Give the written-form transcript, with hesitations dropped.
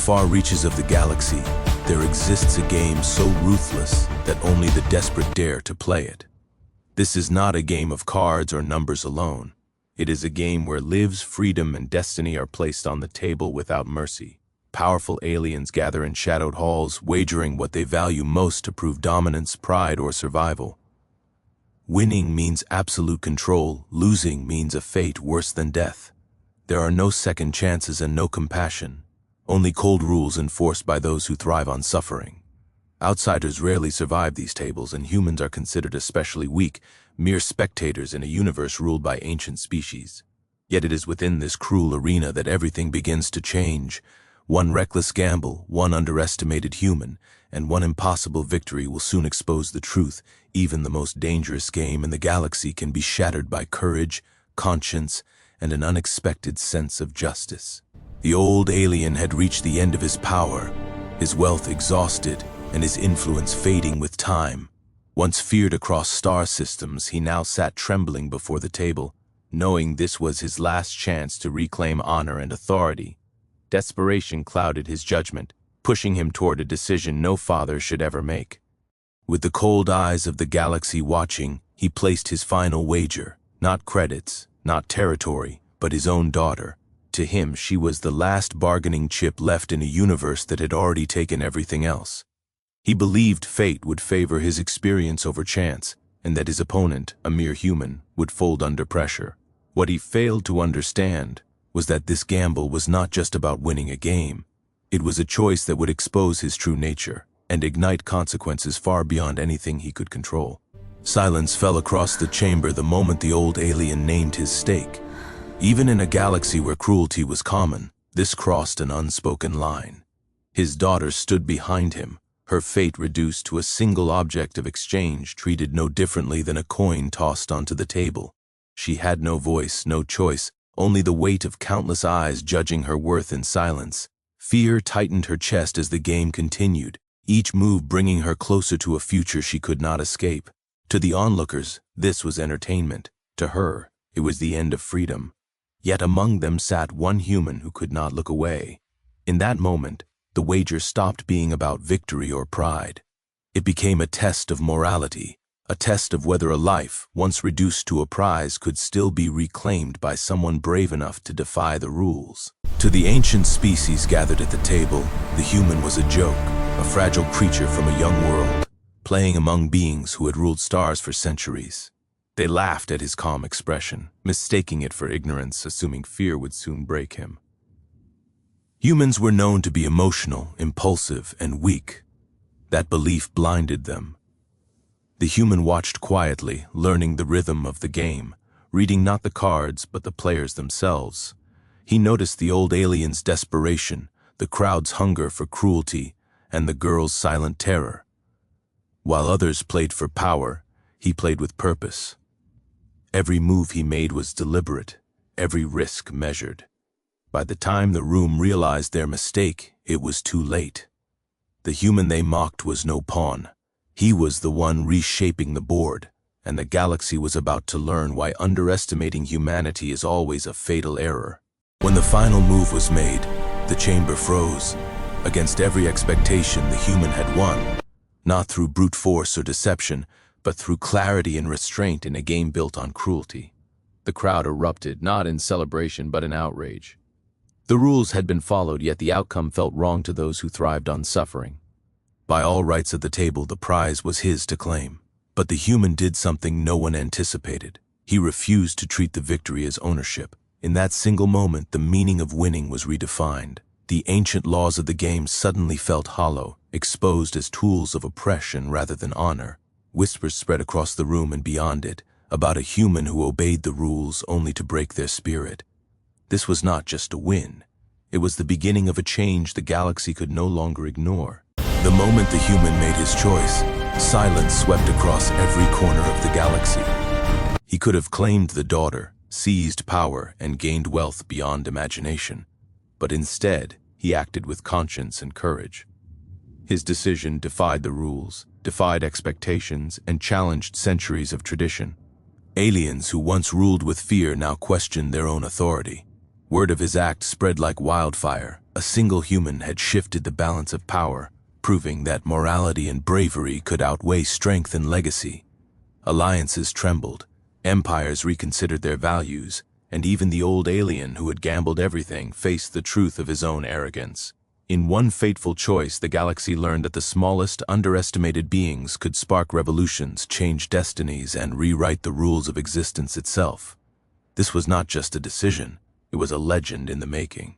far reaches of the galaxy, there exists a game so ruthless that only the desperate dare to play it. This is not a game of cards or numbers alone. It is a game where lives, freedom, and destiny are placed on the table without mercy. Powerful aliens gather in shadowed halls, wagering what they value most to prove dominance, pride, or survival. Winning means absolute control, losing means a fate worse than death. There are no second chances and no compassion, only cold rules enforced by those who thrive on suffering. Outsiders rarely survive these tables, and humans are considered especially weak, mere spectators in a universe ruled by ancient species. Yet it is within this cruel arena that everything begins to change. One reckless gamble, one underestimated human, and one impossible victory will soon expose the truth. Even the most dangerous game in the galaxy can be shattered by courage, conscience, and an unexpected sense of justice. The old alien had reached the end of his power, his wealth exhausted, and his influence fading with time. Once feared across star systems, he now sat trembling before the table, knowing this was his last chance to reclaim honor and authority. Desperation clouded his judgment, pushing him toward a decision no father should ever make. With the cold eyes of the galaxy watching, he placed his final wager, not credits, not territory, but his own daughter. To him, she was the last bargaining chip left in a universe that had already taken everything else. He believed fate would favor his experience over chance, and that his opponent, a mere human, would fold under pressure. What he failed to understand was that this gamble was not just about winning a game. It was a choice that would expose his true nature and ignite consequences far beyond anything he could control. Silence fell across the chamber the moment the old alien named his stake. Even in a galaxy where cruelty was common, this crossed an unspoken line. His daughter stood behind him, her fate reduced to a single object of exchange, treated no differently than a coin tossed onto the table. She had no voice, no choice, only the weight of countless eyes judging her worth in silence. Fear tightened her chest as the game continued, each move bringing her closer to a future she could not escape. To the onlookers, this was entertainment. To her, it was the end of freedom. Yet among them sat one human who could not look away. In that moment, the wager stopped being about victory or pride. It became a test of morality, a test of whether a life, once reduced to a prize, could still be reclaimed by someone brave enough to defy the rules. To the ancient species gathered at the table, the human was a joke, a fragile creature from a young world, playing among beings who had ruled stars for centuries. They laughed at his calm expression, mistaking it for ignorance, assuming fear would soon break him. Humans were known to be emotional, impulsive, and weak. That belief blinded them. The human watched quietly, learning the rhythm of the game, reading not the cards but the players themselves. He noticed the old alien's desperation, the crowd's hunger for cruelty, and the girl's silent terror. While others played for power, he played with purpose. Every move he made was deliberate, every risk measured. By the time the room realized their mistake, it was too late. The human they mocked was no pawn. He was the one reshaping the board, and the galaxy was about to learn why underestimating humanity is always a fatal error. When the final move was made, the chamber froze. Against every expectation, the human had won, not through brute force or deception, but through clarity and restraint in a game built on cruelty. The crowd erupted, not in celebration but in outrage. The rules had been followed, yet the outcome felt wrong to those who thrived on suffering. By all rights at the table, the prize was his to claim. But the human did something no one anticipated. He refused to treat the victory as ownership. In that single moment, the meaning of winning was redefined. The ancient laws of the game suddenly felt hollow, exposed as tools of oppression rather than honor. Whispers spread across the room and beyond it, about a human who obeyed the rules only to break their spirit. This was not just a win. It was the beginning of a change the galaxy could no longer ignore. The moment the human made his choice, silence swept across every corner of the galaxy. He could have claimed the daughter, seized power, and gained wealth beyond imagination. But instead, he acted with conscience and courage. His decision defied the rules, defied expectations, and challenged centuries of tradition. Aliens who once ruled with fear now questioned their own authority. Word of his act spread like wildfire. A single human had shifted the balance of power, proving that morality and bravery could outweigh strength and legacy. Alliances trembled, empires reconsidered their values, and even the old alien who had gambled everything faced the truth of his own arrogance. In one fateful choice, the galaxy learned that the smallest, underestimated beings could spark revolutions, change destinies, and rewrite the rules of existence itself. This was not just a decision, it was a legend in the making.